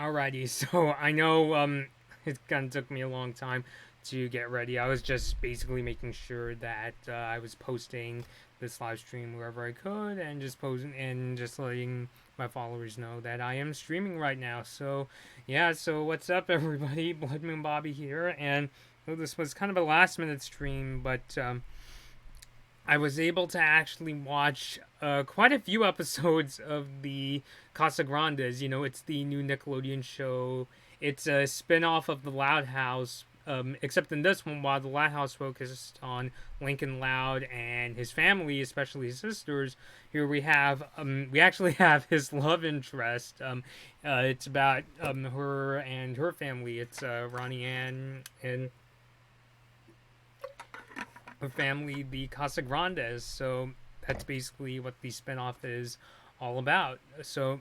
Alrighty, so I know it kind of took me a long time to get ready. I was just basically making sure that I was posting this live stream wherever I could, and just posting and just letting my followers know that I am streaming right now. So yeah, so what's up, everybody? Blood Moon Bobby here, and well, this was kind of a last minute stream, but I was able to actually watch quite a few episodes of the Casagrandes. You know, it's the new Nickelodeon show. It's a spin off of The Loud House, except in this one, while The Loud House focused on Lincoln Loud and his family, especially his sisters, here we actually have his love interest. It's about her and her family. It's Ronnie Ann and family, the Casagrandes. So that's basically what the spinoff is all about. So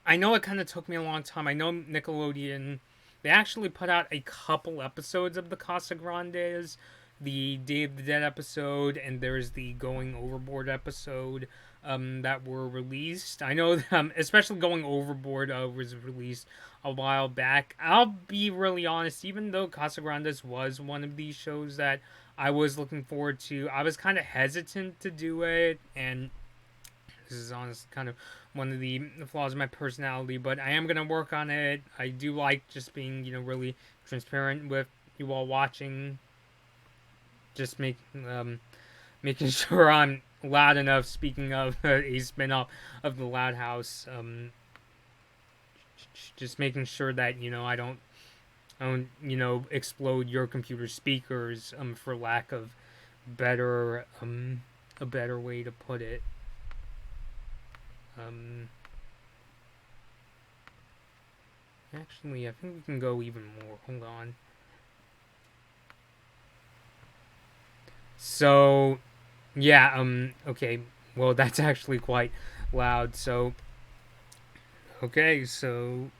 I know it kind of took me a long time. I know Nickelodeon, they actually put out a couple episodes of the Casagrandes, the Day of the Dead episode, and there's the Going Overboard episode that were released. I know, especially Going Overboard was released a while back. I'll be really honest, even though Casagrandes was one of these shows that I was looking forward to, I was kind of hesitant to do it, and this is honest kind of one of the flaws of my personality, but I am gonna work on it. I do like just being, really transparent with you all watching. Just making sure I'm loud enough. Speaking of a spin-off of the Loud House, just making sure that I don't explode your computer speakers, for lack of better a better way to put it. Actually, I think we can go even more. Hold on. So, yeah, okay. Well, that's actually quite loud. So, okay, so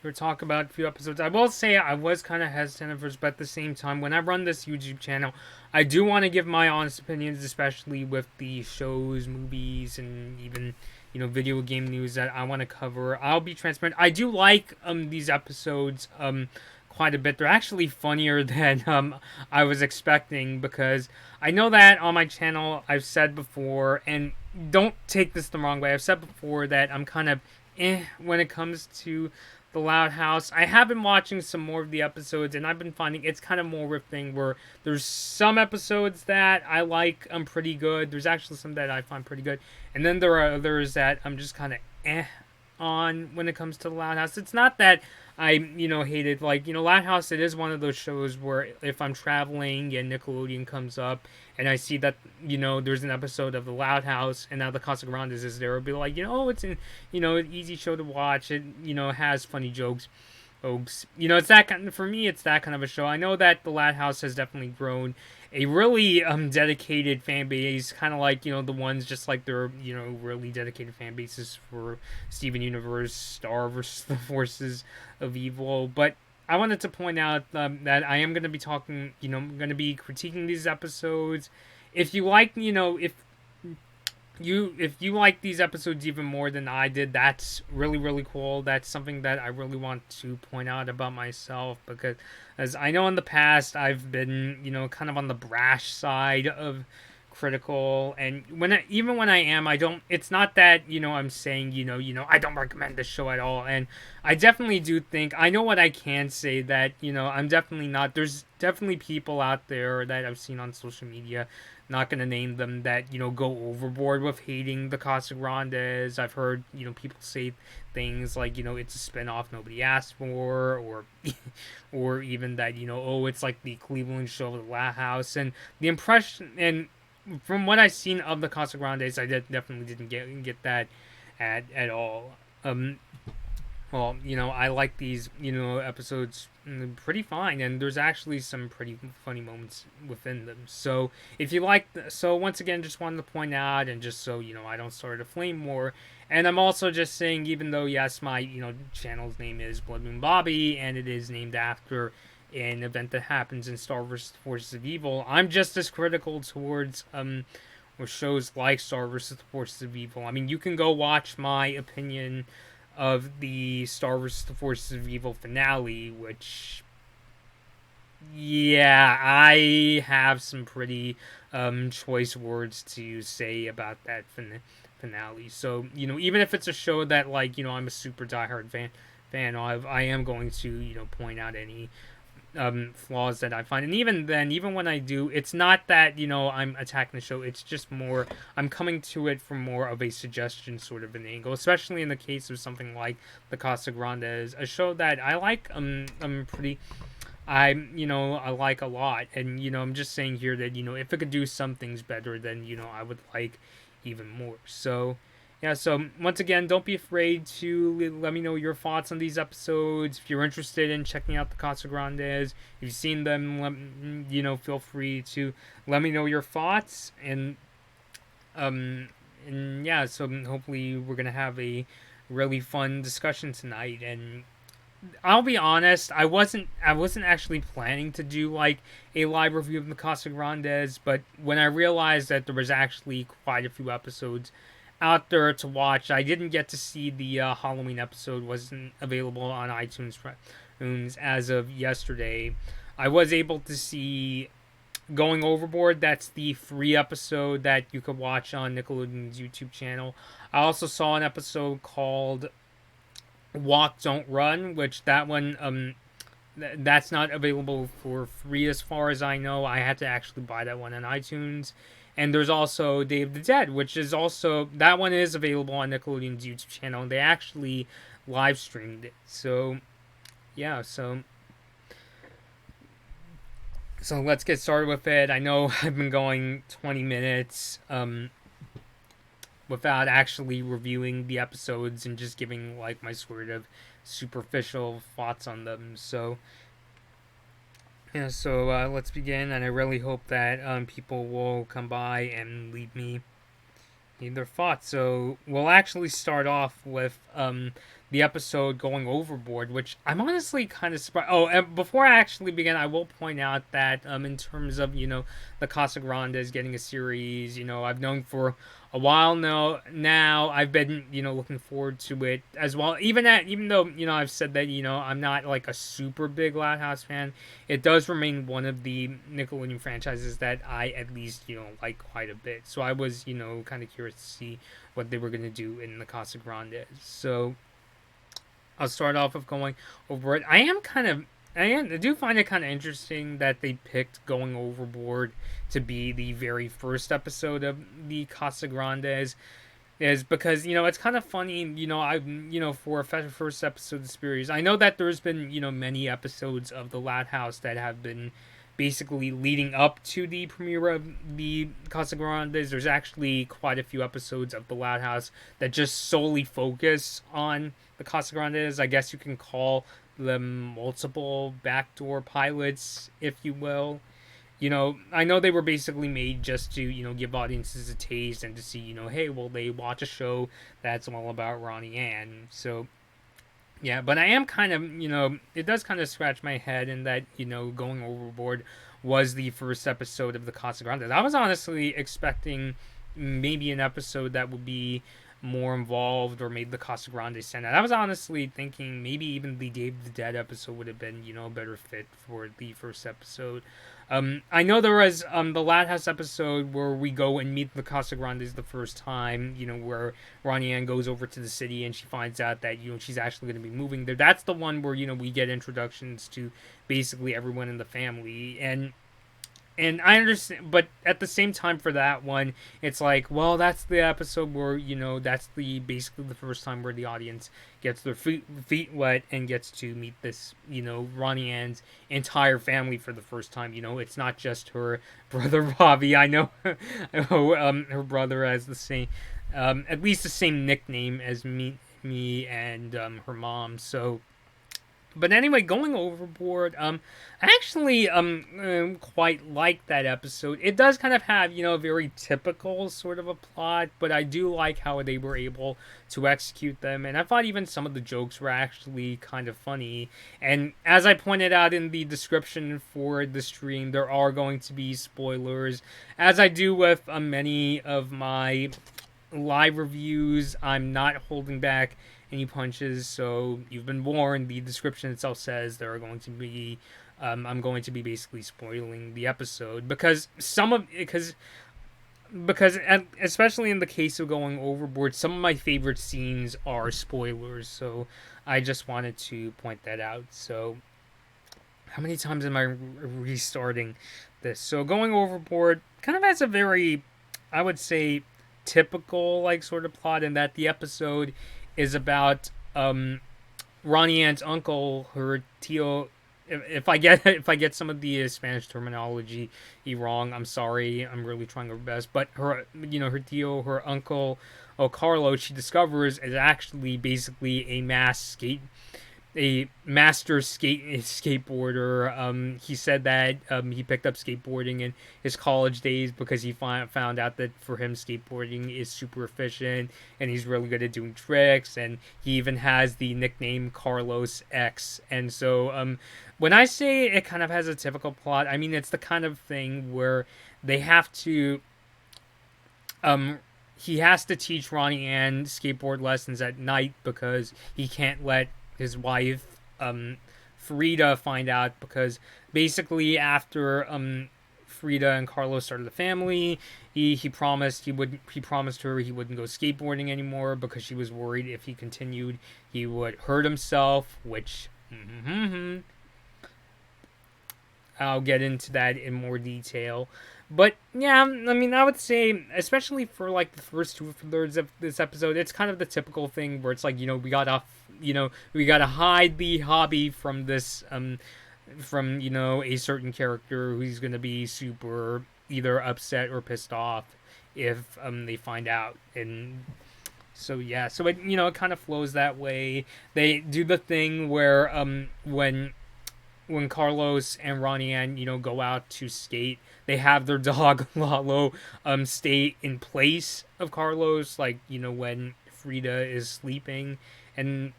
we'll talk about a few episodes. I will say I was kind of hesitant at first, but at the same time, when I run this YouTube channel, I do want to give my honest opinions, especially with the shows, movies, and even video game news that I want to cover. I'll be transparent. I do like these episodes quite a bit. They're actually funnier than I was expecting, because I know that on my channel I've said before, and don't take this the wrong way, I've said before that I'm kind of when it comes to the Loud House. I have been watching some more of the episodes, and I've been finding it's kind of more of a thing where there's some episodes that I like, I'm pretty good. There's actually some that I find pretty good, and then there are others that I'm just kind of on when it comes to the Loud House. It's not that I hate it. Like, Loud House, it is one of those shows where if I'm traveling and Nickelodeon comes up and I see that there's an episode of the Loud House and now the Casagrandes is there, I'll be like, it's an an easy show to watch. It has funny jokes. It's that kind. For me, it's that kind of a show. I know that the Loud House has definitely grown a really dedicated fan base, kind of like the ones just like there are really dedicated fan bases for Steven Universe, Star versus the Forces of Evil. But I wanted to point out that I am going to be talking, I'm going to be critiquing these episodes. If you like, if you like these episodes even more than I did, that's really, really cool. That's something that I really want to point out about myself, because as I know in the past I've been kind of on the brash side of critical, and even when I am, I don't, it's not that I'm saying I don't recommend this show at all. And I definitely do think I know what I can say, that I'm definitely not, there's definitely people out there that I've seen on social media, not gonna name them, that go overboard with hating the Casagrandes. I've heard people say things like it's a spinoff nobody asked for, or or even that oh, it's like the Cleveland show of the Loud House. And the impression, and from what I've seen of the Casagrandes, I definitely didn't get that at all. Well, I like these, episodes pretty fine, and there's actually some pretty funny moments within them. So, if you like, so once again, just wanted to point out, and just so, I don't start a flame war. And I'm also just saying, even though, yes, my, channel's name is Blood Moon Bobby, and it is named after an event that happens in Star vs. Forces of Evil, I'm just as critical towards, with shows like Star vs. the Forces of Evil. I mean, you can go watch my opinion of the Star vs. the Forces of Evil finale, which, yeah, I have some pretty choice words to say about that finale. So, even if it's a show that, like, I'm a super diehard fan of, I am going to, point out any flaws that I find. And even then, even when I do, it's not that, I'm attacking the show. It's just more, I'm coming to it from more of a suggestion sort of an angle, especially in the case of something like the Casagrandes, a show that I like, I like a lot. And, I'm just saying here that, if it could do some things better, then, I would like even more. So, yeah, so once again, don't be afraid to let me know your thoughts on these episodes. If you're interested in checking out the Casagrandes, if you've seen them, feel free to let me know your thoughts. And yeah, so hopefully we're gonna have a really fun discussion tonight. And I'll be honest, I wasn't actually planning to do like a live review of the Casagrandes, but when I realized that there was actually quite a few episodes out there to watch. I didn't get to see the Halloween episode; wasn't available on iTunes as of yesterday. I was able to see Going Overboard. That's the free episode that you could watch on Nickelodeon's YouTube channel. I also saw an episode called Walk Don't Run, which that one that's not available for free as far as I know. I had to actually buy that one on iTunes. And there's also Day of the Dead, which is also, that one is available on Nickelodeon's YouTube channel. They actually live streamed it. So, yeah, so let's get started with it. I know I've been going 20 minutes without actually reviewing the episodes and just giving like my sort of superficial thoughts on them. So, yeah, so let's begin, and I really hope that people will come by and leave me their thoughts. So we'll actually start off with the episode Going Overboard, which I'm honestly kind of surprised. Oh, and before I actually begin, I will point out that in terms of, the Casagrandes getting a series, I've known for a while now I've been, looking forward to it as well. Even though, I've said that, I'm not like a super big Loud House fan, it does remain one of the Nickelodeon franchises that I at least, like quite a bit. So I was, kind of curious to see what they were going to do in the Casagrandes. So I'll start off with Going Overboard. I do find it kind of interesting that they picked Going Overboard to be the very first episode of the Casagrandes. Is because, it's kind of funny, for a first episode of the series. I know that there's been, many episodes of the Loud House that have been basically leading up to the premiere of the Casagrandes. There's actually quite a few episodes of the Loud House that just solely focus on the Casagrandes. I guess you can call them multiple backdoor pilots, if you will. I know they were basically made just to, give audiences a taste and to see, hey, will they watch a show that's all about Ronnie Ann? So, yeah, but I am kind of, it does kind of scratch my head in that, Going Overboard was the first episode of the Casagrandes. I was honestly expecting maybe an episode that would be more involved or made the Casagrandes stand out. I was honestly thinking maybe even the Day of the Dead episode would have been, a better fit for the first episode. I know there was the Loud House episode where we go and meet the Casagrandes the first time, where Ronnie Ann goes over to the city and she finds out that, she's actually going to be moving there. That's the one where, we get introductions to basically everyone in the family. And I understand, but at the same time for that one, it's like, well, that's the episode where, that's basically the first time where the audience gets their feet wet and gets to meet this, Ronnie Ann's entire family for the first time. It's not just her brother Bobby. I know, her brother has the same, at least the same nickname as me and her mom. So, But anyway, going overboard. I actually quite like that episode. It does kind of have a very typical sort of a plot, but I do like how they were able to execute them, and I thought even some of the jokes were actually kind of funny. And as I pointed out in the description for the stream, there are going to be spoilers, as I do with many of my live reviews. I'm not holding back any punches, so you've been warned. The description itself says there are going to be I'm going to be basically spoiling the episode because especially in the case of going overboard, some of my favorite scenes are spoilers, so I just wanted to point that out. So how many times am I restarting this? So going overboard kind of has a very, I would say, typical like sort of plot in that the episode is about Ronnie Ann's uncle, her tío. If I get some of the Spanish terminology wrong, I'm sorry. I'm really trying her best. But her her tío, her uncle, Carlos, she discovers is actually basically a master skateboarder. He said that he picked up skateboarding in his college days because he found out that for him skateboarding is super efficient and he's really good at doing tricks. And he even has the nickname Carlos X. And so when I say it kind of has a typical plot, I mean it's the kind of thing where they have to he has to teach Ronnie Ann skateboard lessons at night because he can't let his wife Frida find out, because basically after Frida and Carlos started the family, he promised her he wouldn't go skateboarding anymore because she was worried if he continued he would hurt himself, which I'll get into that in more detail. But yeah, I mean, I would say, especially for like the first 2/3 of this episode, it's kind of the typical thing where it's like we gotta hide the hobby from this from a certain character who's gonna be super either upset or pissed off if they find out. And so yeah, so it kind of flows that way. They do the thing where when Carlos and Ronnie Ann, go out to skate, they have their dog Lalo stay in place of Carlos, like, when Frida is sleeping and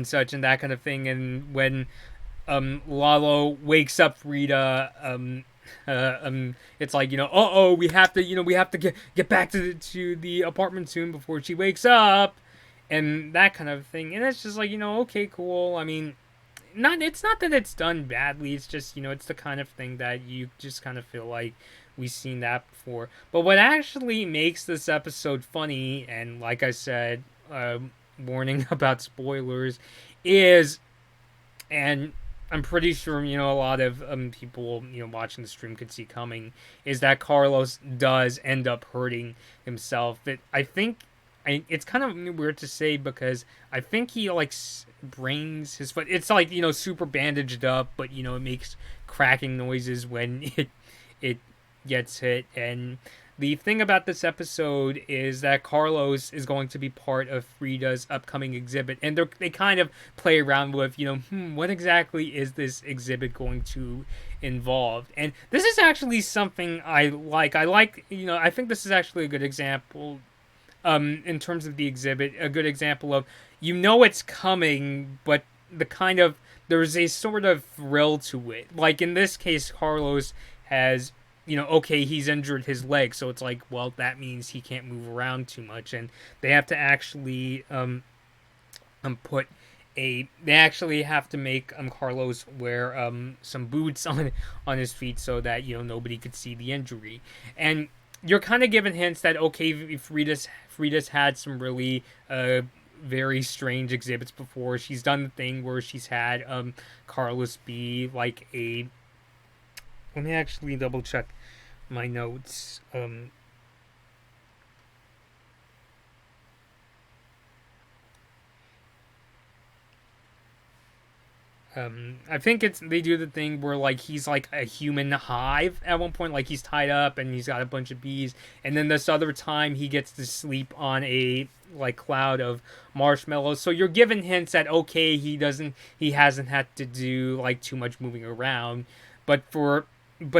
such and that kind of thing. And when Lalo wakes up Frida, it's like, we have to get back to the apartment soon before she wakes up, and that kind of thing. And it's just like, okay, cool. I mean, it's not that it's done badly. It's just it's the kind of thing that you just kind of feel like we've seen that before. But what actually makes this episode funny, and like I said, warning about spoilers, is, and I'm pretty sure a lot of people watching the stream could see coming, is that Carlos does end up hurting himself. I think it's kind of weird to say because I think he like brains his foot. It's like super bandaged up, but it makes cracking noises when it gets hit. And the thing about this episode is that Carlos is going to be part of Frida's upcoming exhibit, and they kind of play around with what exactly is this exhibit going to involve. And this is actually something I like. I think this is actually a good example in terms of the exhibit, a good example of it's coming, but there's a sort of thrill to it. Like in this case, Carlos has okay, he's injured his leg, so it's like, well, that means he can't move around too much, and they have to actually they actually have to make Carlos wear some boots on his feet so that nobody could see the injury. And you're kind of given hints that okay, Frida's had some really very strange exhibits before. She's done the thing where she's had Carlos be like a. Let me actually double check my notes. I think they do the thing where like he's like a human hive at one point, like he's tied up and he's got a bunch of bees, and then this other time he gets to sleep on a like cloud of marshmallows. So you're given hints that okay, he hasn't had to do like too much moving around, but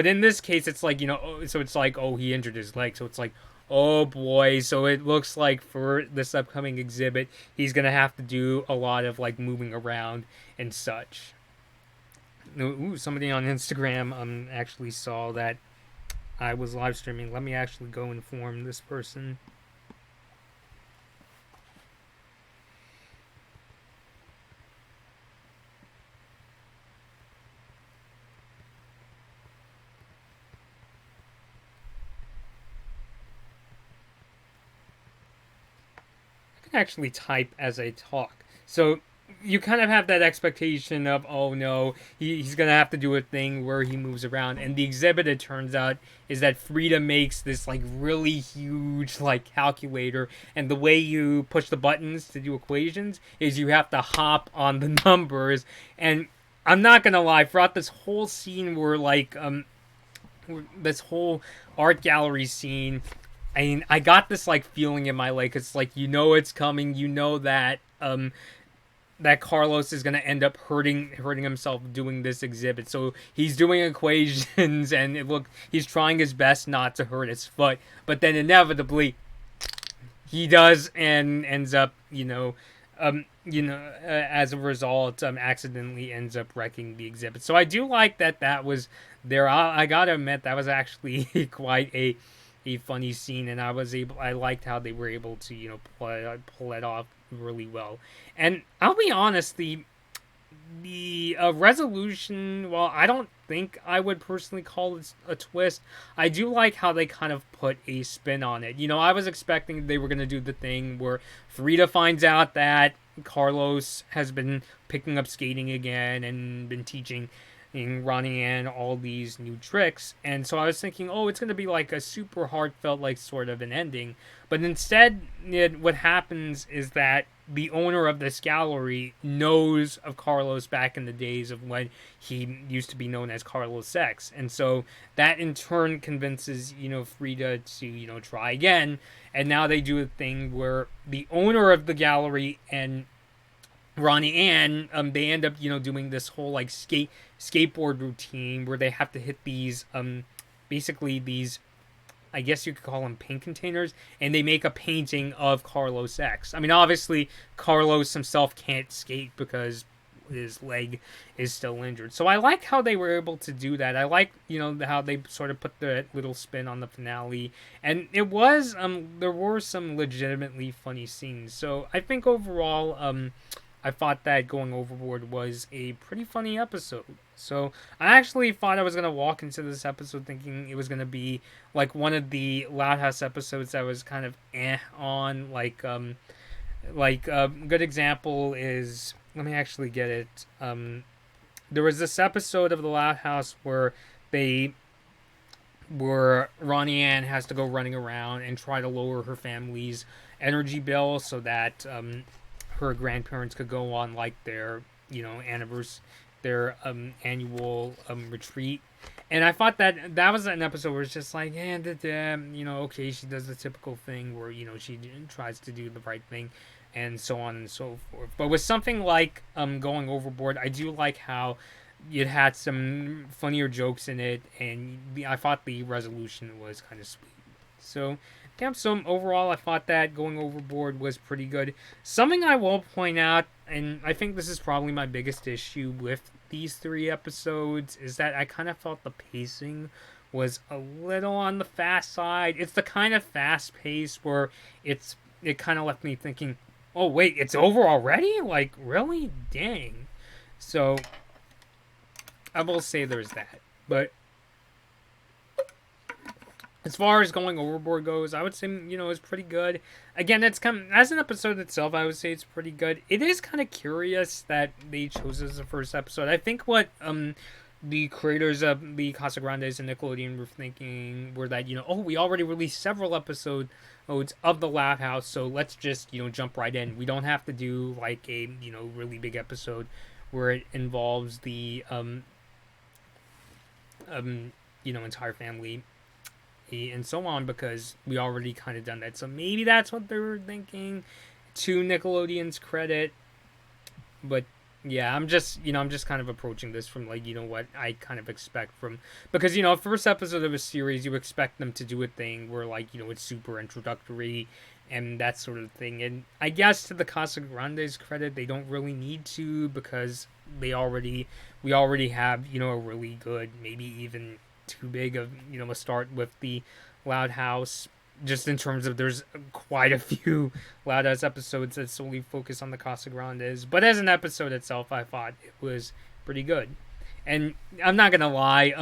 in this case it's like so it's like oh he injured his leg, so it's like oh boy, so it looks like for this upcoming exhibit he's gonna have to do a lot of like moving around and such. Ooh, somebody on Instagram actually saw that I was live streaming. Let me actually go inform this person. I can actually type as I talk. So you kind of have that expectation of oh no he's gonna have to do a thing where he moves around, and the exhibit it turns out is that Frida makes this like really huge like calculator, and the way you push the buttons to do equations is you have to hop on the numbers. And I'm not gonna lie, throughout this whole scene where like this whole art gallery scene, I mean, I got this like feeling in my leg. It's like it's coming. That Carlos is gonna end up hurting himself doing this exhibit. So he's doing equations, and he's trying his best not to hurt his foot. But then inevitably, he does, and ends up as a result, accidentally ends up wrecking the exhibit. So I do like that was there. I gotta admit that was actually quite a funny scene, and I liked how they were able to pull it off really well. And I'll be honest, the resolution, well, I don't think I would personally call it a twist. I do like how they kind of put a spin on it. I was expecting they were going to do the thing where Frida finds out that Carlos has been picking up skating again and been teaching Ronnie Ann all these new tricks. And so I was thinking, oh, it's going to be like a super heartfelt, like sort of an ending. But instead, what happens is that the owner of this gallery knows of Carlos back in the days of when he used to be known as Carlos X. And so that in turn convinces, Frida to, try again. And now they do a thing where the owner of the gallery and Ronnie Ann, they end up, doing this whole like skateboard routine where they have to hit these, basically these, I guess you could call them paint containers, and they make a painting of Carlos X. I mean, obviously, Carlos himself can't skate because his leg is still injured. So I like how they were able to do that. I like, how they sort of put the little spin on the finale. And it was, there were some legitimately funny scenes. So I think overall, I thought that Going Overboard was a pretty funny episode. So I actually thought I was going to walk into this episode thinking it was going to be like one of the Loud House episodes that was kind of on. Good example is, let me actually get it. There was this episode of the Loud House where Ronnie Ann has to go running around and try to lower her family's energy bill so that her grandparents could go on like their annual retreat. And I thought that was an episode where it's just like okay, she does the typical thing where she tries to do the right thing and so on and so forth. But with something like Going Overboard, I do like how it had some funnier jokes in it, and I thought the resolution was kind of sweet. So so overall, I thought that Going Overboard was pretty good. Something I will point out, and I think this is probably my biggest issue with these 3 episodes, is that I kind of felt the pacing was a little on the fast side. It's the kind of fast pace where it kind of left me thinking, oh wait, it's over already? Like, really? Dang. So I will say there's that. But as far as Going Overboard goes, I would say, it's pretty good. Again, as an episode itself, I would say it's pretty good. It is kind of curious that they chose as the first episode. I think what the creators of the Casagrandes and Nickelodeon were thinking were that, we already released several episodes of the Loud House, so let's just, jump right in. We don't have to do like a, really big episode where it involves the entire family and so on, because we already kind of done that. So maybe that's what they were thinking, to Nickelodeon's credit. But yeah, I'm just kind of approaching this from like, what I kind of expect from, because first episode of a series, you expect them to do a thing where like, it's super introductory and that sort of thing. And I guess to the Casagrandes credit, they don't really need to, because we already have, a really good, maybe even too big of, a start with the Loud House, just in terms of there's quite a few Loud House episodes that solely focus on the Casagrandes. But as an episode itself, I thought it was pretty good. And I'm not gonna lie,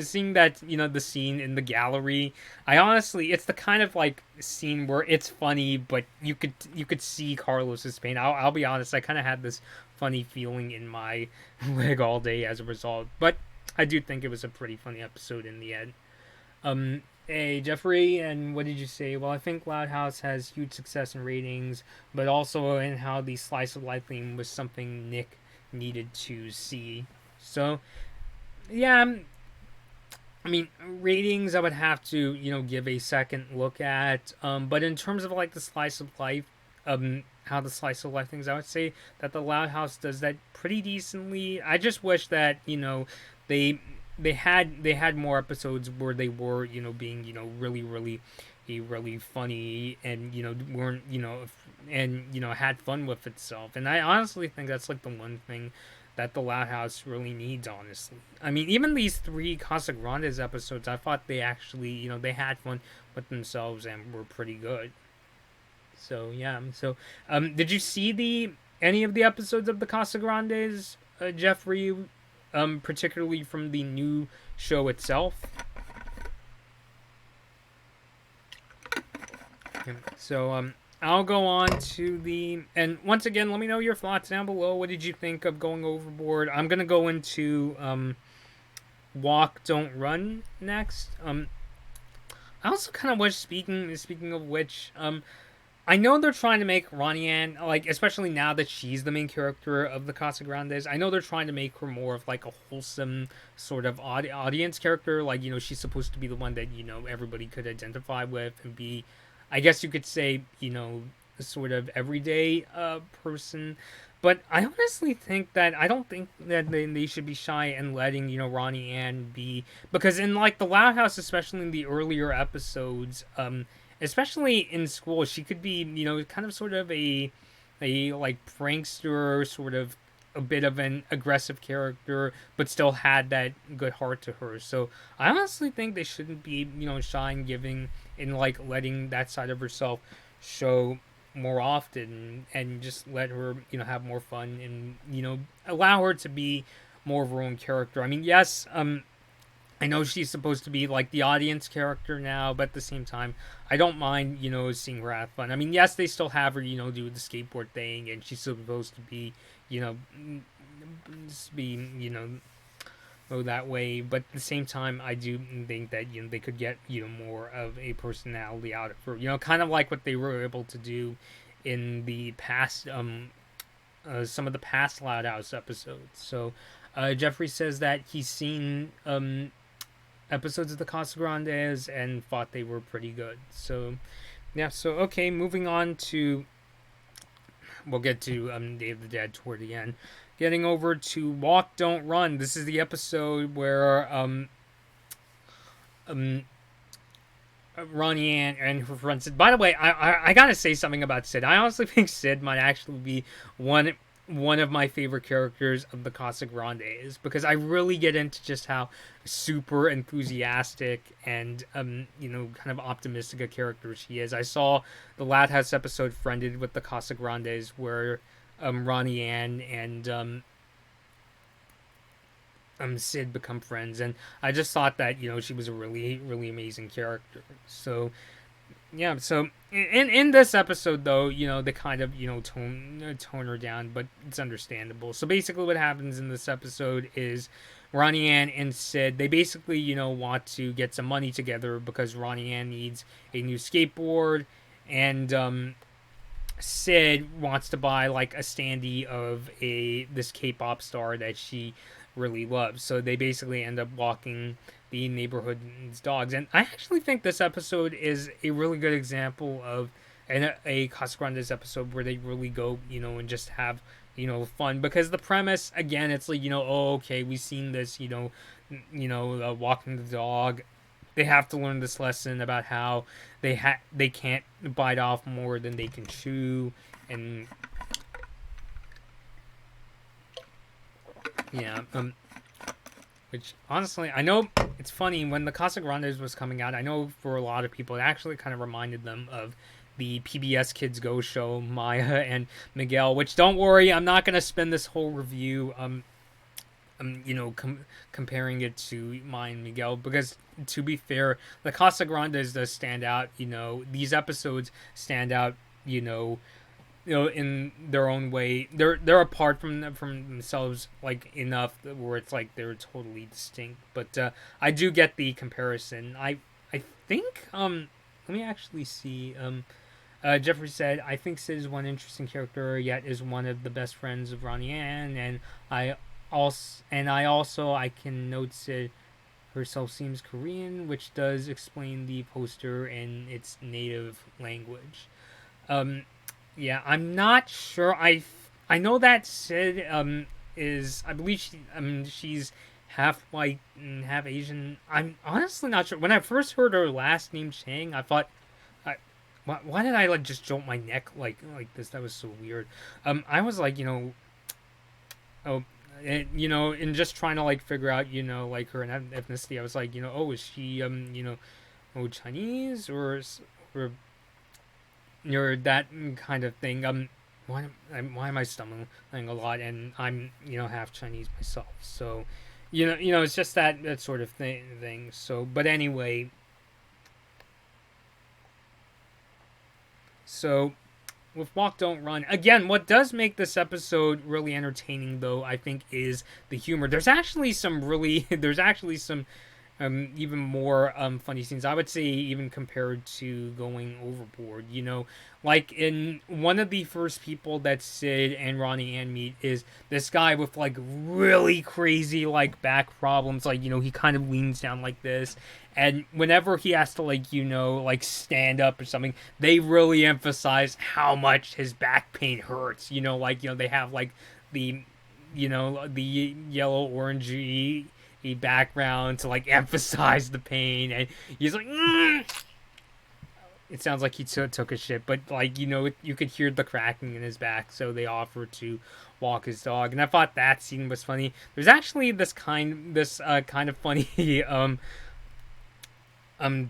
seeing that, the scene in the gallery, I honestly, it's the kind of like scene where it's funny, but you could see Carlos's pain. I'll be honest, I kind of had this funny feeling in my leg all day as a result. But I do think it was a pretty funny episode in the end. Hey, Jeffrey, and what did you say? Well, I think Loud House has huge success in ratings, but also in how the slice of life theme was something Nick needed to see. So, yeah, I mean, ratings I would have to, give a second look at. But in terms of like the slice of life, how the slice of life things, I would say that the Loud House does that pretty decently. I just wish that, they they had more episodes where they were, being, really funny, and weren't, and had fun with itself. And I honestly think that's like the one thing that the Loud House really needs, honestly. I mean, even these three Casagrandes episodes, I thought they actually, they had fun with themselves and were pretty good. So yeah. So did you see the any of the episodes of the Casagrandes, Jeffrey? Particularly from the new show itself. So I'll go on to the, and once again, let me know your thoughts down below. What did you think of going overboard? I'm gonna go into Walk Don't Run next. I also kind of wish, speaking of which, I know they're trying to make Ronnie Ann, like, especially now that she's the main character of the Casagrandes, I know they're trying to make her more of like a wholesome sort of audience character. Like, she's supposed to be the one that, everybody could identify with and be, I guess you could say, a sort of everyday person. But I honestly think that I don't think that they should be shy in letting, Ronnie Ann be, because in like the Loud House, especially in the earlier episodes, especially in school, she could be, kind of sort of a like prankster, sort of a bit of an aggressive character, but still had that good heart to her. So I honestly think they shouldn't be, shy in giving, in like letting that side of herself show more often, and just let her, have more fun, and, allow her to be more of her own character. I mean, yes, I know she's supposed to be like the audience character now, but at the same time, I don't mind, seeing her have fun. I mean, yes, they still have her, do the skateboard thing, and she's supposed to be, you know, be, go that way. But at the same time, I do think that, they could get, more of a personality out of her, kind of like what they were able to do in the past, some of the past Loud House episodes. So, Jeffrey says that he's seen, episodes of the Casagrandes and thought they were pretty good. So, yeah. So, okay, moving on to, we'll get to Day of the Dead toward the end. Getting over to Walk Don't Run. This is the episode where Ronnie Ann and her friend Sid. By the way, I gotta say something about Sid. I honestly think Sid might actually be one of my favorite characters of the Casagrandes, because I really get into just how super enthusiastic and kind of optimistic a character she is. I saw the Loud House episode Friended with the Casagrandes, where Ronnie Ann and Sid become friends, and I just thought that she was a really, really amazing character. So yeah, so in this episode, though, they kind of tone her down, but it's understandable. So basically, what happens in this episode is Ronnie Ann and Sid, they basically want to get some money together, because Ronnie Ann needs a new skateboard, and Sid wants to buy like a standee of this K-pop star that she really loves. So they basically end up walking the neighborhood's dogs. And I actually think this episode is a really good example of a Casagrandes episode where they really go, and just have, fun. Because the premise, again, it's like, oh, okay, we've seen this, walking the dog. They have to learn this lesson about how they can't bite off more than they can chew, and yeah, which honestly, I know it's funny when the Casagrandes was coming out. I know for a lot of people, it actually kind of reminded them of the PBS Kids Go show, Maya and Miguel. Which, don't worry, I'm not gonna spend this whole review comparing it to Maya and Miguel, because to be fair, the Casagrandes does stand out. These episodes stand out. In their own way. They're apart from themselves, like, enough where it's like they're totally distinct. But I do get the comparison. I think let me actually see. Jeffrey said, I think Sid is one interesting character, yet is one of the best friends of Ronnie Ann, and I also I can note Sid herself seems Korean, which does explain the poster in its native language. Yeah, I'm not sure. I know that Sid is, I believe she's half white and half Asian. I'm honestly not sure. When I first heard her last name Chang, I thought, why did I like just jolt my neck like this? That was so weird. I was like, oh, and just trying to like figure out, like her ethnicity. I was like, oh, is she Chinese or that kind of thing. Why am I stumbling a lot? And I'm half Chinese myself, so it's just that sort of thing. So, but anyway, so with Walk Don't Run, again, what does make this episode really entertaining, though, I think, is the humor. There's actually some even more funny scenes. I would say even compared to going overboard. Like in one of the first people that Sid and Ronnie Ann meet is this guy with like really crazy like back problems. Like he kind of leans down like this, and whenever he has to like stand up or something, they really emphasize how much his back pain hurts. They have like the the yellow orangey background to like emphasize the pain, and he's like, it sounds like he took a shit, but like you could hear the cracking in his back, so they offered to walk his dog, and I thought that scene was funny. There's actually this kind of funny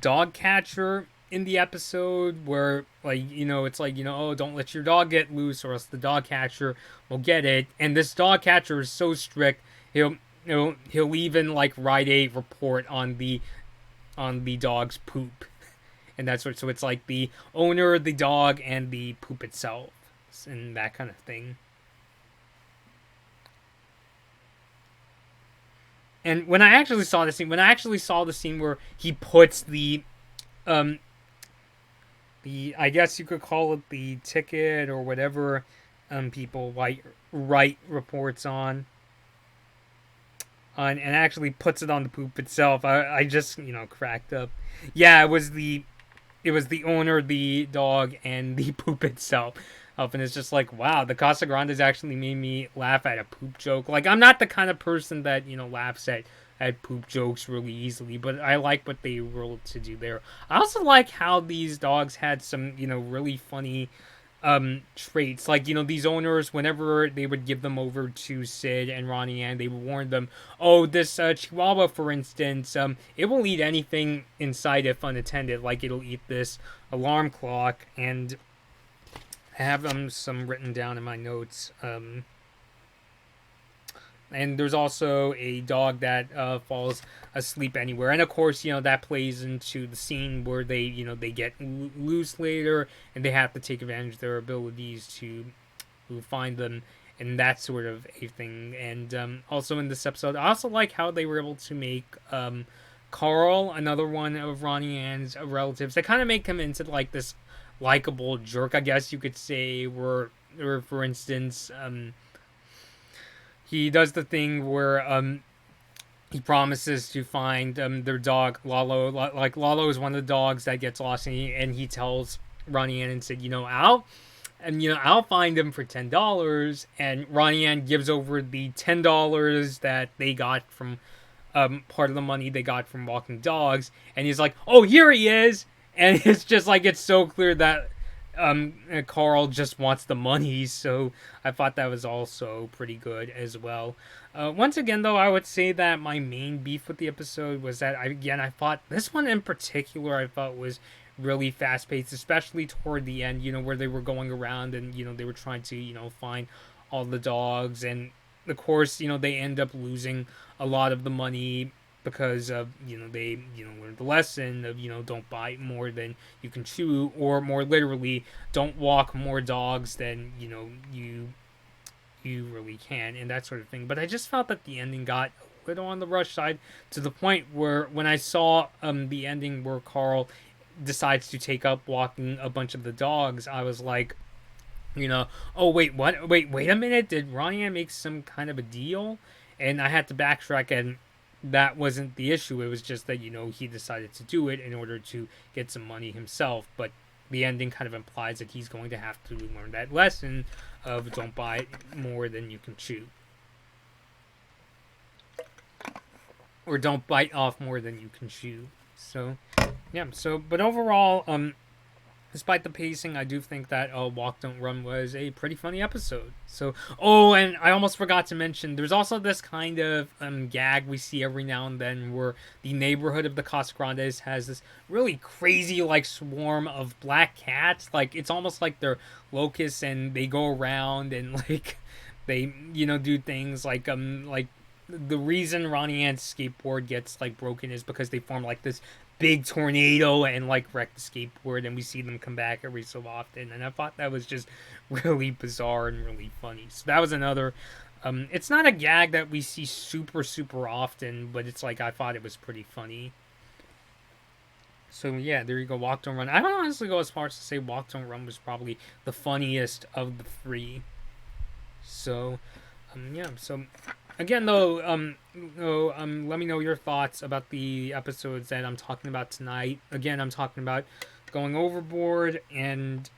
dog catcher in the episode where like it's like oh, don't let your dog get loose or else the dog catcher will get it, and this dog catcher is so strict he'll even like write a report on the dog's poop, and that's what. So it's like the owner, the dog, and the poop itself, and that kind of thing. And when I actually saw the scene where he puts the I guess you could call it the ticket or whatever people write reports on, and actually puts it on the poop itself. I just cracked up. Yeah, it was the owner, the dog, and the poop itself. And it's just like, wow, the Casagrandes actually made me laugh at a poop joke. Like, I'm not the kind of person that laughs at poop jokes really easily, but I like what they were able to do there. I also like how these dogs had some really funny traits. Like these owners, whenever they would give them over to Sid and Ronnie Ann, they would warn them, oh, this Chihuahua, for instance, it will eat anything inside if unattended. Like it'll eat this alarm clock, and I have some written down in my notes. And there's also a dog that falls asleep anywhere, and of course, that plays into the scene where they get loose later, and they have to take advantage of their abilities to find them, and that sort of a thing. And also in this episode, I also like how they were able to make Carl, another one of Ronnie Ann's relatives. They kind of make him into like this likable jerk, I guess you could say. Where for instance, he does the thing where he promises to find their dog Lalo. Like Lalo is one of the dogs that gets lost, and he tells Ronnie Ann and said, I'll find him for $10. And Ronnie Ann gives over the $10 that they got from part of the money they got from walking dogs, and he's like, "Oh, here he is!" And it's just like it's so clear that Carl just wants the money. So I thought that was also pretty good as well. Once again, though, I would say that my main beef with the episode was that I thought this one in particular I thought was really fast paced, especially toward the end. Where they were going around and they were trying to find all the dogs, and of course they end up losing a lot of the money because of they learned the lesson of don't bite more than you can chew, or more literally don't walk more dogs than you really can, and that sort of thing. But I just felt that the ending got a little on the rush side, to the point where when I saw the ending where Carl decides to take up walking a bunch of the dogs, I was like, oh wait, what? Wait a minute, did Ronnie Ann make some kind of a deal? And I had to backtrack, and that wasn't the issue. It was just that he decided to do it in order to get some money himself. But the ending kind of implies that he's going to have to learn that lesson of don't bite more than you can chew, or don't bite off more than you can chew. So yeah. But overall, despite the pacing, I do think that Walk Don't Run was a pretty funny episode. So, and I almost forgot to mention, there's also this kind of gag we see every now and then where the neighborhood of the Casagrandes has this really crazy like swarm of black cats. Like it's almost like they're locusts, and they go around and like they do things like the reason Ronnie Ann's skateboard gets like broken is because they form like this big tornado and like wreck the skateboard, and we see them come back every so often, and I thought that was just really bizarre and really funny. So that was another it's not a gag that we see super often, but it's like I thought it was pretty funny. So yeah, there you go. Walk Don't Run. I would honestly go as far as to say Walk Don't Run was probably the funniest of the three. So yeah. So again, though, let me know your thoughts about the episodes that I'm talking about tonight. Again, I'm talking about Going Overboard and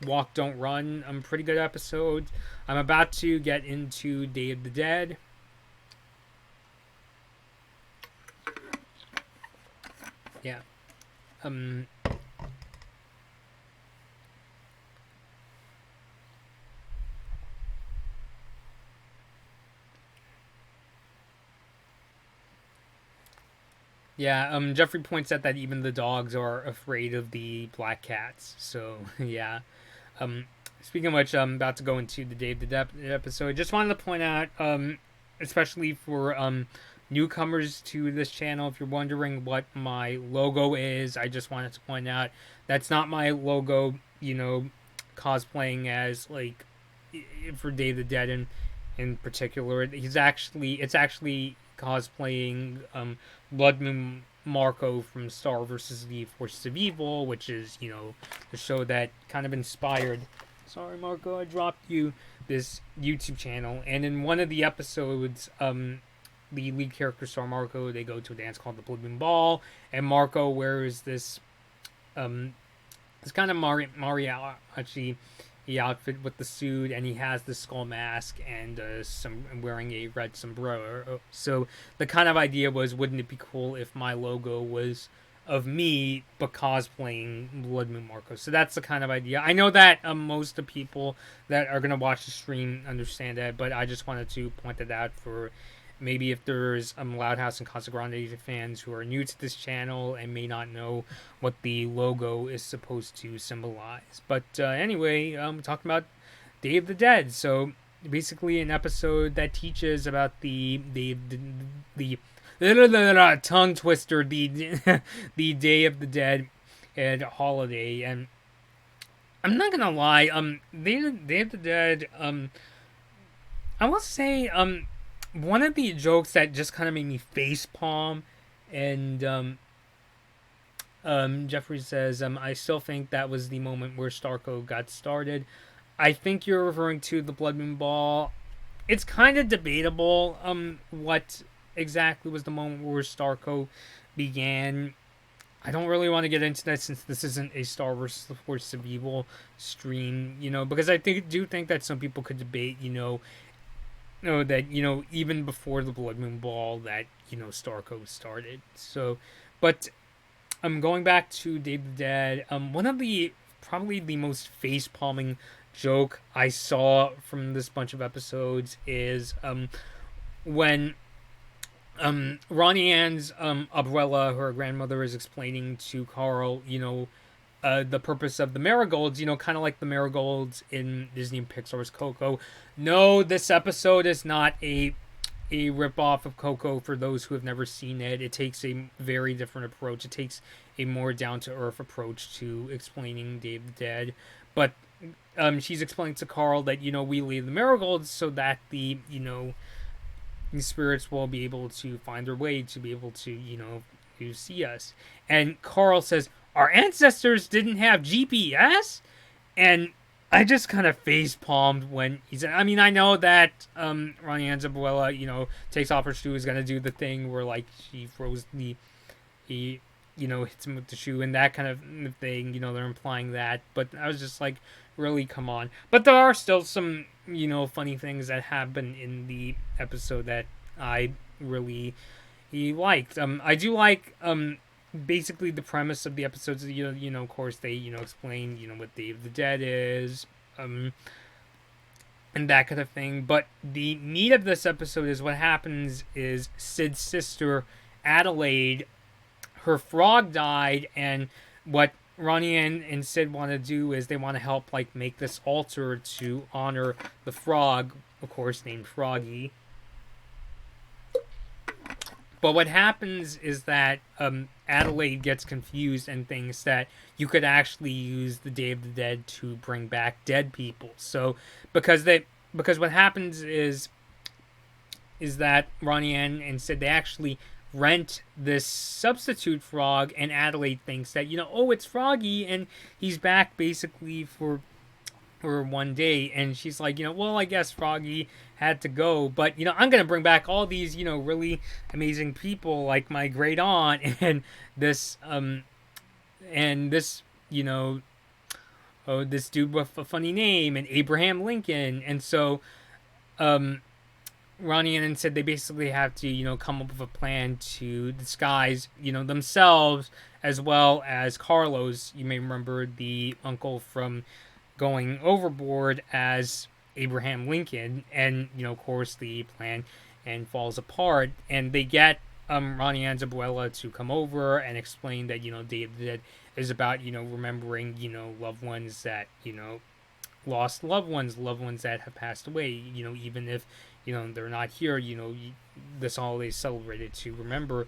Walk Don't Run. Pretty good episodes. I'm about to get into Day of the Dead. Yeah. Yeah, Jeffrey points out that even the dogs are afraid of the black cats. So, yeah. Um, Speaking of which, I'm about to go into the Day of the Dead episode. Just wanted to point out, especially for newcomers to this channel, if you're wondering what my logo is, I just wanted to point out that's not my logo, cosplaying as, like, for Day of the Dead in particular. It's actually cosplaying Blood Moon Marco from Star vs. the Forces of Evil, which is, the show that kind of inspired, sorry Marco, I dropped you, this YouTube channel. And in one of the episodes, the lead character, Star Marco, they go to a dance called the Blood Moon Ball, and Marco wears this kind of mariachi outfit with the suit, and he has the skull mask and wearing a red sombrero. So the kind of idea was, wouldn't it be cool if my logo was of me but cosplaying Blood Moon Marco? So that's the kind of idea. I know that most of the people that are gonna watch the stream understand that, but I just wanted to point that out for maybe if there's Loud House and Casagrandes fans who are new to this channel and may not know what the logo is supposed to symbolize. But anyway, talking about Day of the Dead. So basically an episode that teaches about the tongue twister, the Day of the Dead and holiday. And I'm not gonna lie, Day of the Dead, I will say, one of the jokes that just kind of made me facepalm and Jeffrey says, I still think that was the moment where Starco got started. I think you're referring to the Blood Moon Ball. It's kind of debatable what exactly was the moment where Starco began. I don't really want to get into that since this isn't a Star Wars The Force of Evil stream, because I do think that some people could debate, that, even before the Blood Moon Ball that, Starco started. So, but going back to Day of the Dead, one of the probably the most face palming joke I saw from this bunch of episodes is when Ronnie Ann's abuela, her grandmother, is explaining to Carl, the purpose of the marigolds, kind of like the marigolds in Disney and Pixar's Coco. No, this episode is not a ripoff of Coco for those who have never seen it. It takes a very different approach. It takes a more down-to-earth approach to explaining Day of the Dead. But she's explaining to Carl that, we leave the marigolds so that the spirits will be able to find their way to be able to, to see us. And Carl says, our ancestors didn't have GPS? And I just kind of face palmed when he said, I mean, I know that Ronnie Ann's abuela, takes off her shoe, is going to do the thing where, like, she throws he, hits him with the shoe and that kind of thing, they're implying that. But I was just like, really, come on. But there are still some, funny things that happen in the episode that I really liked. I do like, basically the premise of the episodes, of course they, explain, what Day of the Dead is, and that kind of thing. But the meat of this episode is what happens is Sid's sister, Adelaide, her frog died, and what Ronnie and Sid want to do is they want to help, like, make this altar to honor the frog, of course, named Froggy. But what happens is that Adelaide gets confused and thinks that you could actually use the Day of the Dead to bring back dead people. So because what happens is that Ronnie and Sid, they actually rent this substitute frog, and Adelaide thinks that, it's Froggy and he's back basically for one day, and she's like, well, I guess Froggy had to go, but I'm gonna bring back all these really amazing people like my great aunt and this this dude with a funny name and Abraham Lincoln. And so Ronnie and said they basically have to come up with a plan to disguise themselves as well as Carlos, you may remember the uncle from going overboard, as Abraham Lincoln. And of course the plan and falls apart, and they get Ronnie Ann's abuela to come over and explain that Day of the Dead is about remembering loved ones that lost loved ones that have passed away, even if they're not here, this holiday is celebrated to remember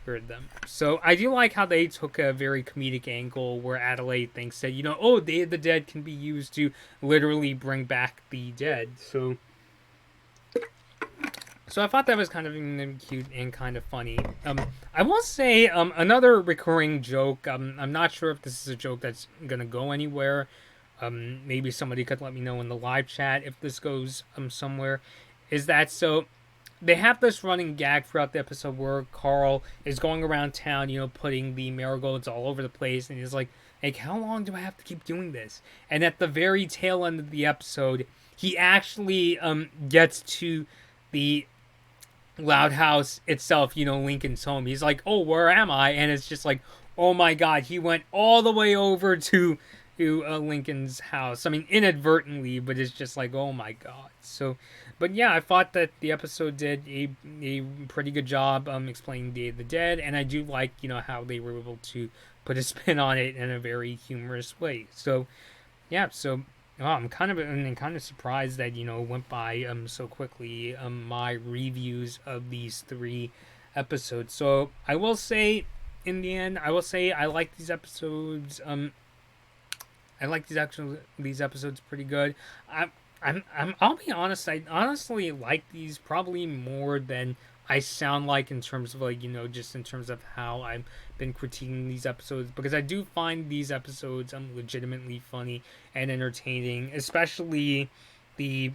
them. So I do like how they took a very comedic angle where Adelaide thinks that Day of the Dead can be used to literally bring back the dead. So I thought that was kind of cute and kind of funny. I will say another recurring joke. I'm not sure if this is a joke that's gonna go anywhere. Maybe somebody could let me know in the live chat if this goes somewhere. Is that so? They have this running gag throughout the episode where Carl is going around town, putting the marigolds all over the place, and he's like, how long do I have to keep doing this? And at the very tail end of the episode, he actually gets to the Loud House itself, Lincoln's home. He's like, oh, where am I? And it's just like, oh my god, he went all the way over to Lincoln's house. I mean, inadvertently, but it's just like, oh my god. So, but yeah, I thought that the episode did a pretty good job explaining Day of the Dead, and I do like, how they were able to put a spin on it in a very humorous way. So, yeah, so I'm kind of surprised that it went by so quickly my reviews of these 3 episodes. So I will say, in the end, I like these episodes. I like these episodes pretty good. I'll be honest. I honestly like these probably more than I sound like in terms of like, just in terms of how I've been critiquing these episodes, because I do find these episodes legitimately funny and entertaining, especially the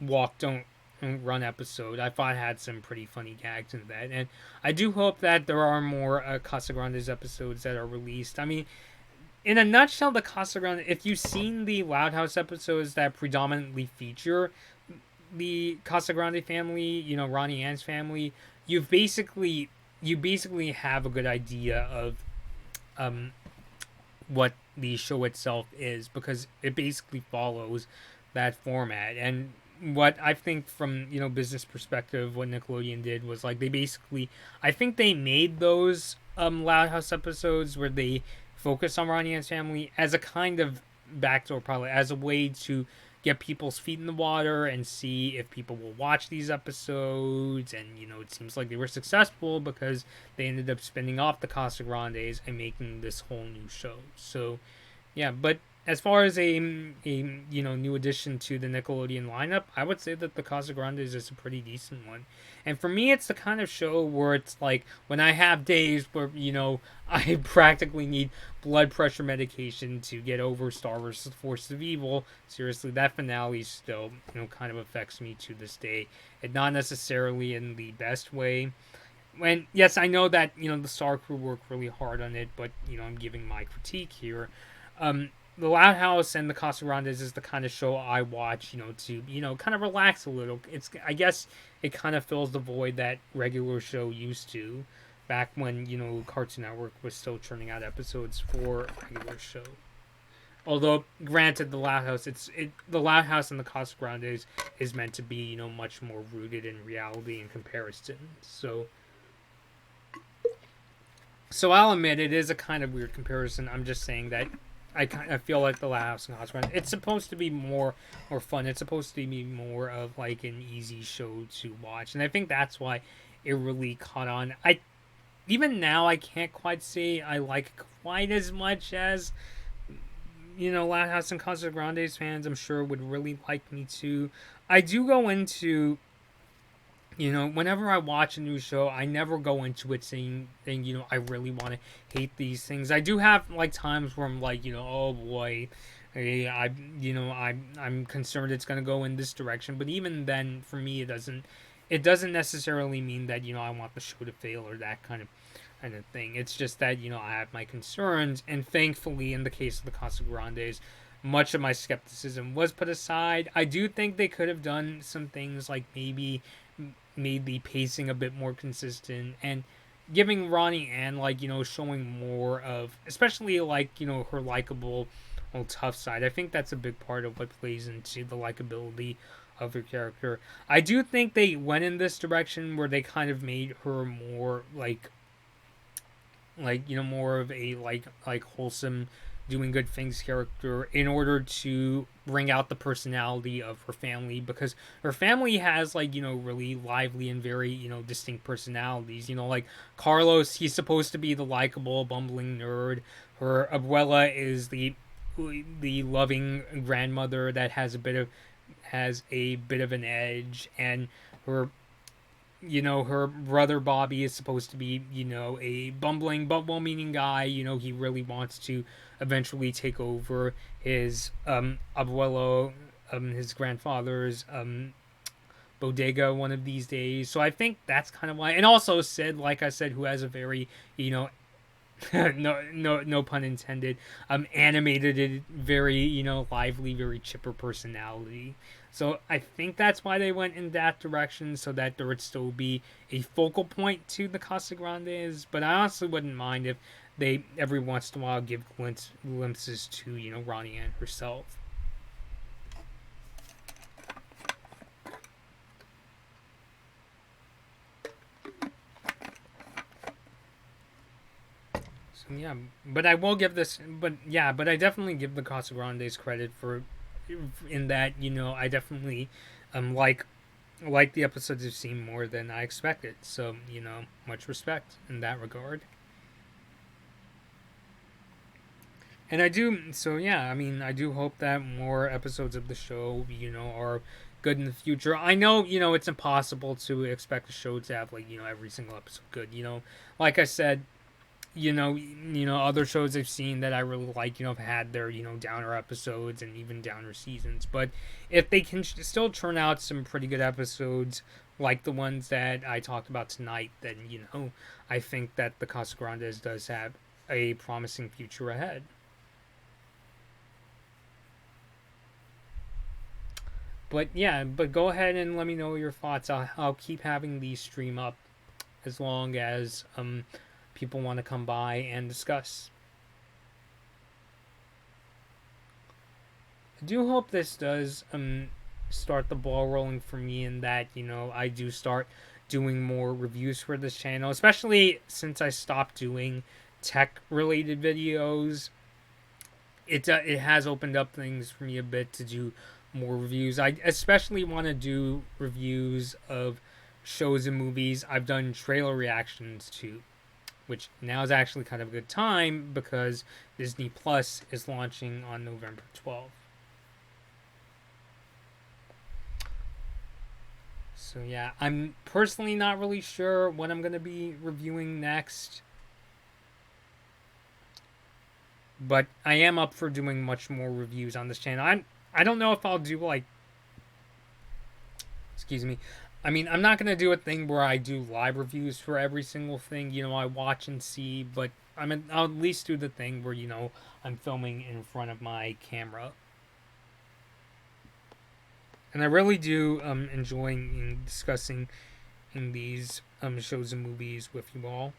Walk Don't Run episode. I thought had some pretty funny gags in that, and I do hope that there are more Casagrandes episodes that are released. I mean, in a nutshell, the Casagrande, if you've seen the Loud House episodes that predominantly feature the Casagrande family, Ronnie Ann's family, you basically have a good idea of um what the show itself is, because it basically follows that format. And what I think from business perspective, what Nickelodeon did was like they basically, I think they made those Loud House episodes where they focus on Ronnie Ann's family as a kind of backdoor, probably as a way to get people's feet in the water and see if people will watch these episodes. And it seems like they were successful because they ended up spinning off the Casagrandes and making this whole new show. So yeah, but as far as a new addition to the Nickelodeon lineup, I would say that the Casagrandes is a pretty decent one. And for me, it's the kind of show where it's like when I have days where I practically need blood pressure medication to get over Star Wars: Force of Evil. Seriously, that finale still kind of affects me to this day. It not necessarily in the best way. When yes, I know that the Star Crew worked really hard on it, but I'm giving my critique here. The Loud House and the Casagrandes is the kind of show I watch, to kind of relax a little. It's I guess it kind of fills the void that regular show used to, back when Cartoon Network was still churning out episodes for regular show. Although, granted, the Loud House and the Casagrandes is meant to be much more rooted in reality and comparison. So I'll admit it is a kind of weird comparison. I'm just saying that I feel like the Loud House and Casagrandes, it's supposed to be more fun. It's supposed to be more of like an easy show to watch, and I think that's why it really caught on. Even now I can't quite say I like it quite as much as Loud House and Casagrandes fans, I'm sure, would really like me to. I do go into whenever I watch a new show, I never go into it saying, I really want to hate these things. I do have like times where I'm like, oh boy, I'm concerned it's gonna go in this direction. But even then, for me, it doesn't necessarily mean that I want the show to fail or that kind of thing. It's just that I have my concerns, and thankfully, in the case of the Casagrandes, much of my skepticism was put aside. I do think they could have done some things like maybe made the pacing a bit more consistent and giving Ronnie Ann showing more of, especially her likable tough side. I think that's a big part of what plays into the likability of her character. I do think they went in this direction where they kind of made her more more of a wholesome, doing good things character in order to bring out the personality of her family, because her family has really lively and very distinct personalities. Like Carlos, he's supposed to be the likable bumbling nerd. Her abuela is the loving grandmother that has a bit of an edge, and her brother Bobby is supposed to be a bumbling but well-meaning guy. He really wants to eventually take over his abuelo, his grandfather's bodega one of these days. So I think that's kind of why. And also Sid, like I said, who has a very no pun intended, animated, very lively, very chipper personality. So I think that's why they went in that direction, so that there would still be a focal point to the Casagrandes. But I honestly wouldn't mind if they every once in a while give glimpses to Ronnie Ann herself. So yeah, but I will give this, but I definitely give the Casagrandes credit for, in that I definitely like the episodes I've seen more than I expected. So much respect in that regard. And I do, so yeah, I mean, I do hope that more episodes of the show, are good in the future. I know, it's impossible to expect a show to have like, every single episode good. Like I said, other shows I've seen that I really like, have had their, downer episodes and even downer seasons. But if they can still turn out some pretty good episodes, like the ones that I talked about tonight, then, I think that the Casagrandes does have a promising future ahead. But yeah, but go ahead and let me know your thoughts. I'll keep having these stream up as long as people want to come by and discuss. I do hope this does start the ball rolling for me, in that I do start doing more reviews for this channel, especially since I stopped doing tech related videos. It has opened up things for me a bit to do more reviews. I especially want to do reviews of shows and movies I've done trailer reactions to, which now is actually kind of a good time because Disney Plus is launching on November 12th. So yeah, I'm personally not really sure what I'm going to be reviewing next. But I am up for doing much more reviews on this channel. I don't know if I'll do like, excuse me. I mean, I'm not gonna do a thing where I do live reviews for every single thing I watch and see. But I'll at least do the thing where I'm filming in front of my camera. And I really do enjoy discussing in these shows and movies with you all.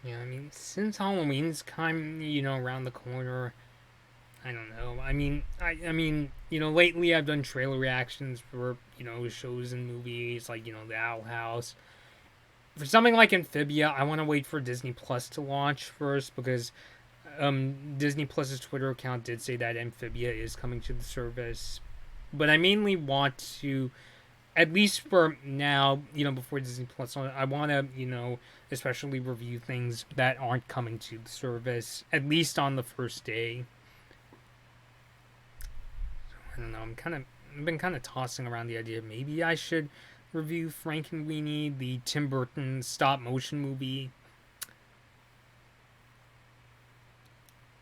Yeah, I mean, since Halloween's kind around the corner, I don't know. I mean, lately I've done trailer reactions for, shows and movies like, The Owl House. For something like Amphibia, I want to wait for Disney Plus to launch first, because Disney Plus's Twitter account did say that Amphibia is coming to the service. But I mainly want to, at least for now, before Disney Plus, I want to, especially review things that aren't coming to the service, at least on the first day. I don't know. I've been kind of tossing around the idea maybe I should review Frankenweenie, the Tim Burton stop motion movie.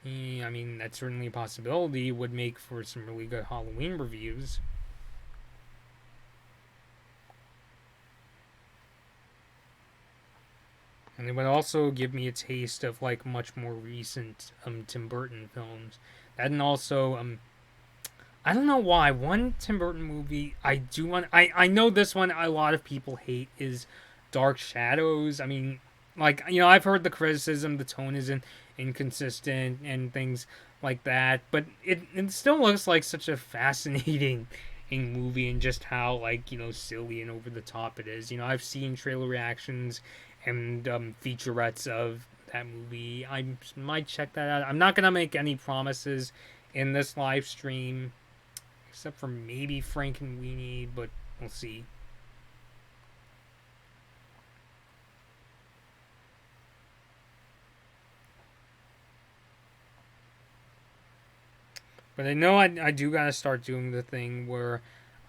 I mean, that's certainly a possibility. Would make for some really good Halloween reviews. And it would also give me a taste of like much more recent Tim Burton films. And also I don't know why one Tim Burton movie I do want. I know this one a lot of people hate is Dark Shadows. I mean, like I've heard the criticism, the tone is inconsistent and things like that, but it still looks like such a fascinating movie, and just how like silly and over the top it is. I've seen trailer reactions and featurettes of that movie. I might check that out. I'm not gonna make any promises in this live stream, except for maybe Frankenweenie, but we'll see. But I know I do gotta start doing the thing where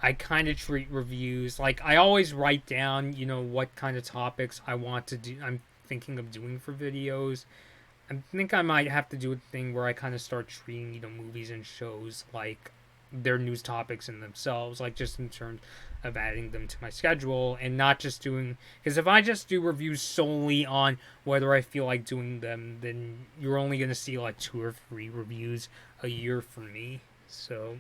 I kind of treat reviews like I always write down, what kind of topics I want to do. I'm thinking of doing for videos. I think I might have to do a thing where I kind of start treating, movies and shows like, their news topics in themselves, like just in terms of adding them to my schedule and not just doing, because if I just do reviews solely on whether I feel like doing them, then you're only going to see like 2 or 3 reviews a year from me. So,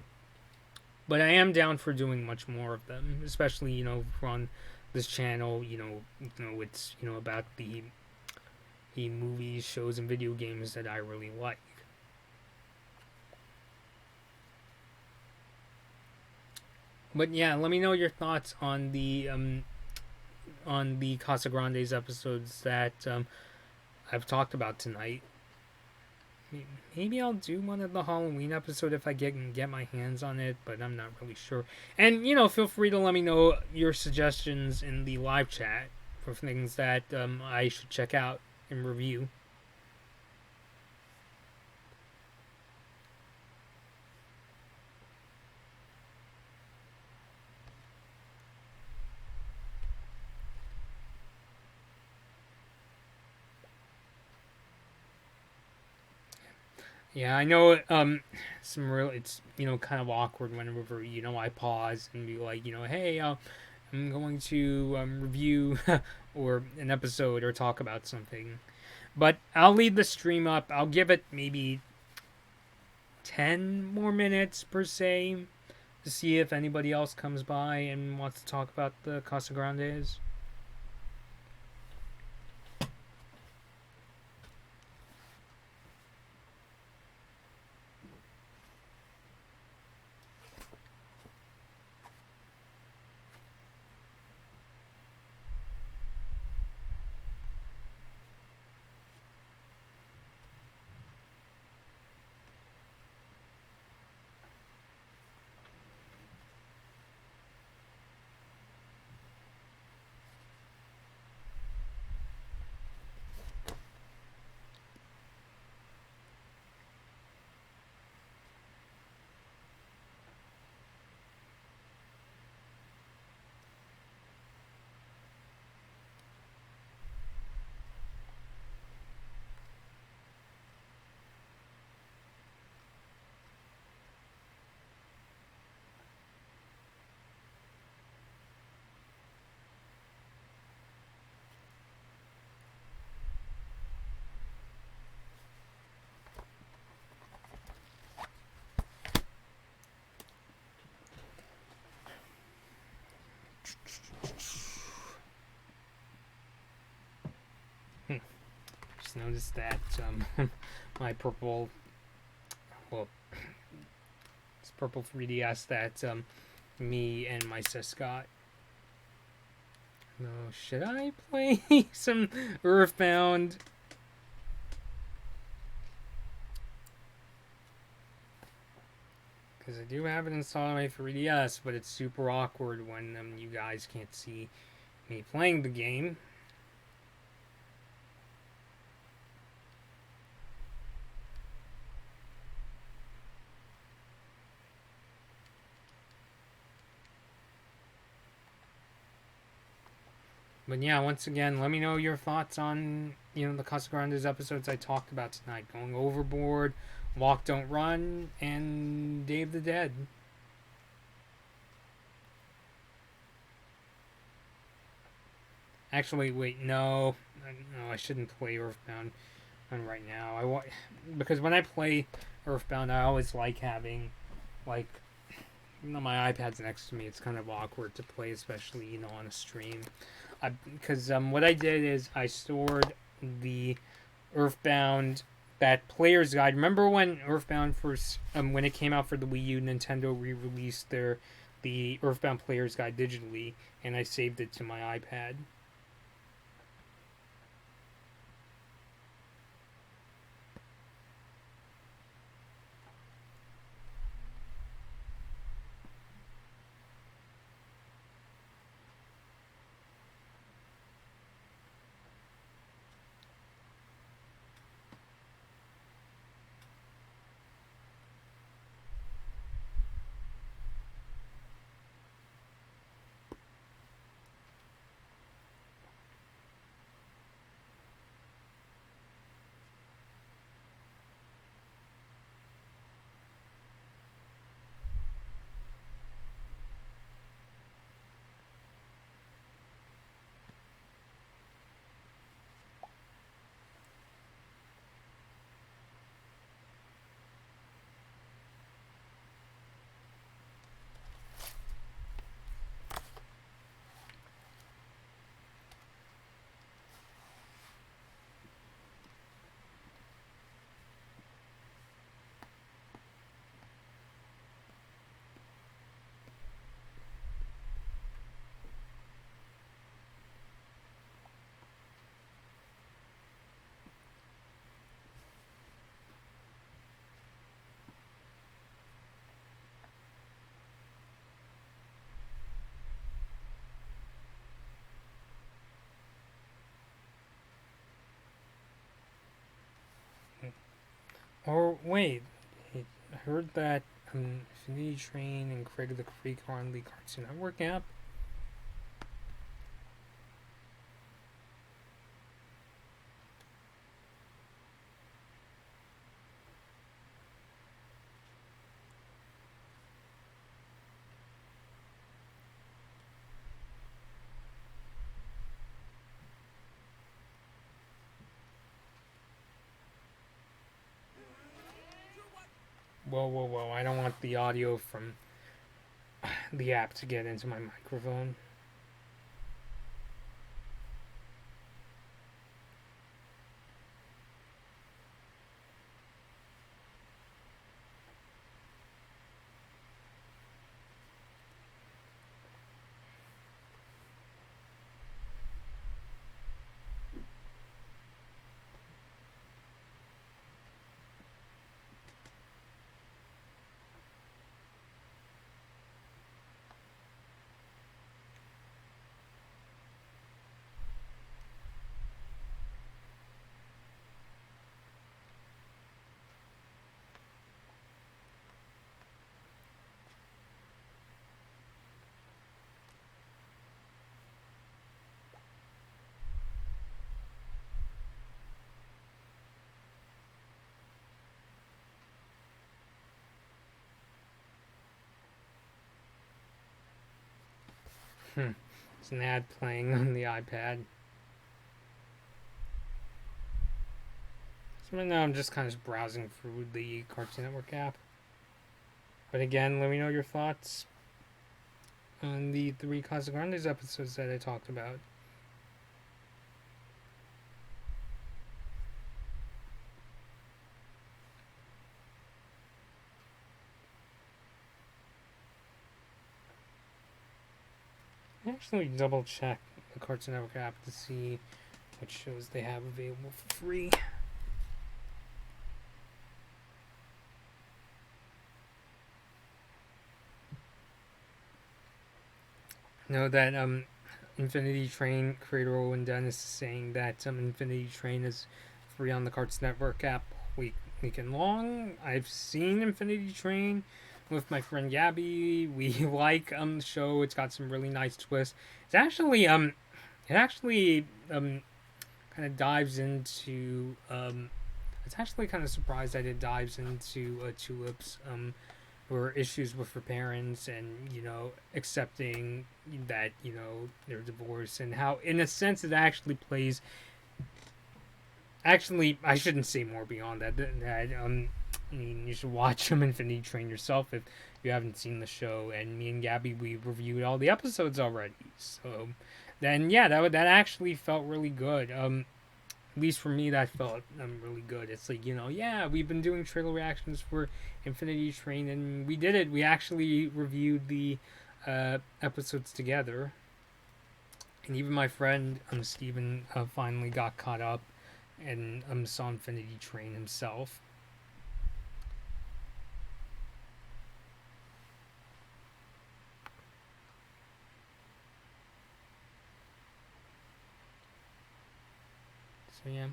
but I am down for doing much more of them, especially, on this channel, it's, about the movies, shows, and video games that I really like. But yeah, let me know your thoughts on the Casagrandes episodes that I've talked about tonight. Maybe I'll do one of the Halloween episode if I get my hands on it, but I'm not really sure. And feel free to let me know your suggestions in the live chat for things that I should check out and review. Yeah, I know. It's kind of awkward whenever I pause and be like, hey, I'm going to review or an episode or talk about something. But I'll leave the stream up. I'll give it maybe 10 more minutes per se to see if anybody else comes by and wants to talk about the Casagrandes. Just noticed that my purple, it's purple 3DS that me and my sis got. No, should I play some Earthbound? Because I do have it installed on my 3DS, but it's super awkward when you guys can't see me playing the game. But yeah, once again, let me know your thoughts on, the Casagrandes episodes I talked about tonight. Going Overboard, Walk Don't Run, and Day of the Dead. Actually, wait, no, I shouldn't play Earthbound right now. Because when I play Earthbound, I always like having, like, my iPad's next to me. It's kind of awkward to play, especially on a stream. Because what I did is I stored the Earthbound, that player's guide. Remember when Earthbound first, when it came out for the Wii U, Nintendo re-released the Earthbound player's guide digitally, and I saved it to my iPad. Or wait, I heard that Infinity Train and Craig the Creek are on the Cartoon Network app. Whoa, whoa, whoa! I don't want the audio from the app to get into my microphone. It's an ad playing on the iPad. So right now I'm just kind of browsing through the Cartoon Network app. But again, let me know your thoughts on the 3 Casagrandes episodes that I talked about. Actually, double check the Cartoon Network app to see what shows they have available for free. Know that Infinity Train creator Owen Dennis is saying that Infinity Train is free on the Cartoon Network app weekend long. I've seen Infinity Train with my friend Gabby. We like the show. It's got some really nice twists. It actually kind of dives into it's actually kind of surprised that it dives into Tulip's or issues with her parents, and accepting that they're divorced, and how in a sense it actually plays. Actually, I shouldn't say more beyond that. I mean, you should watch Infinity Train yourself if you haven't seen the show. And me and Gabby, we reviewed all the episodes already. So then, yeah, that actually felt really good. At least for me, that felt really good. It's like, yeah, we've been doing trailer reactions for Infinity Train, and we did it. We actually reviewed the episodes together, and even my friend Steven finally got caught up and saw Infinity Train himself. So yeah,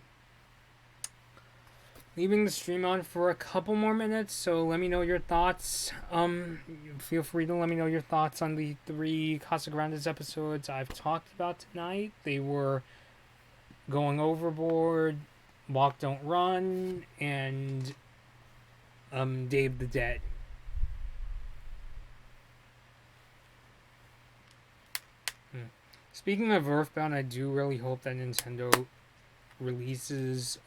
leaving the stream on for a couple more minutes, so let me know your thoughts. Feel free to let me know your thoughts on the 3 Casagrandes episodes I've talked about tonight. They were Going Overboard, Walk Don't Run, and Day of the Dead. Speaking of Earthbound, I do really hope that Nintendo releases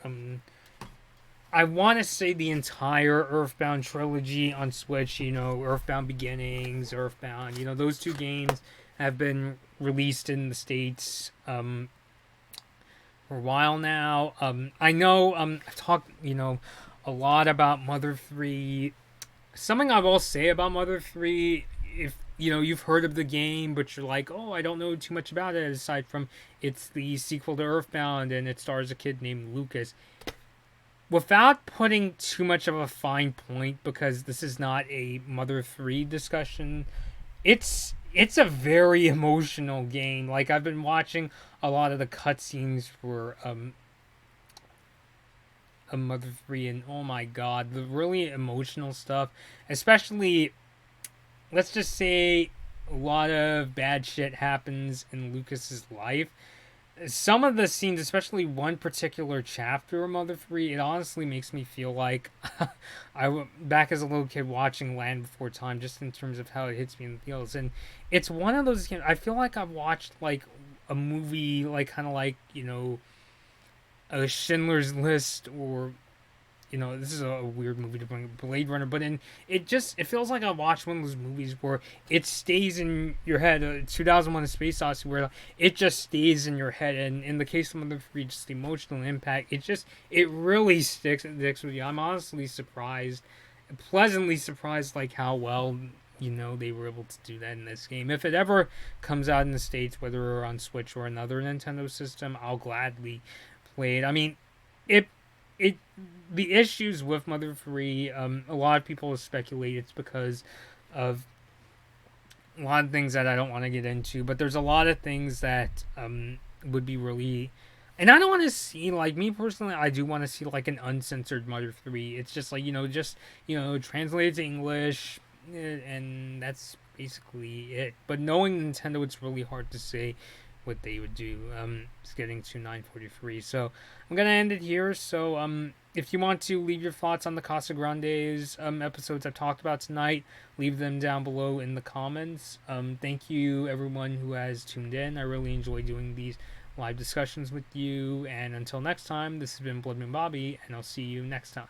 I want to say the entire Earthbound trilogy on Switch. Earthbound Beginnings, Earthbound. Those 2 games have been released in the States for a while now. I know I've talked a lot about Mother 3. Something I will say about Mother 3, if you've heard of the game, but you're like, oh, I don't know too much about it aside from it's the sequel to Earthbound and it stars a kid named Lucas. Without putting too much of a fine point, because this is not a Mother 3 discussion, it's a very emotional game. Like, I've been watching a lot of the cutscenes for of Mother 3, and oh my god, the really emotional stuff, especially, let's just say, a lot of bad shit happens in Lucas's life. Some of the scenes, especially one particular chapter of Mother 3, it honestly makes me feel like back as a little kid watching Land Before Time, just in terms of how it hits me in the feels. And it's one of those games, I feel like I've watched like a movie, like kind of like, a Schindler's List, or this is a weird movie to bring Blade Runner, but it feels like I watched one of those movies where it stays in your head. 2001: A Space Odyssey, where it just stays in your head, and in the case of Mother 3, just the emotional impact, it really sticks with you. I'm honestly surprised, pleasantly surprised, like how well they were able to do that in this game. If it ever comes out in the States, whether on Switch or another Nintendo system, I'll gladly play it. I mean, it it the issues with Mother 3, a lot of people speculate it's because of a lot of things that I don't want to get into, but there's a lot of things that would be really, and I don't want to see, like, me personally, I do want to see like an uncensored Mother 3. It's just like, translated to English, and that's basically it. But knowing Nintendo, it's really hard to say what they would do. It's getting to 9:43, so I'm gonna end it here. So if you want to leave your thoughts on the Casagrandes episodes I've talked about tonight, leave them down below in the comments. Thank you everyone who has tuned in. I really enjoy doing these live discussions with you, and until next time, this has been Bloodman Bobby, and I'll see you next time.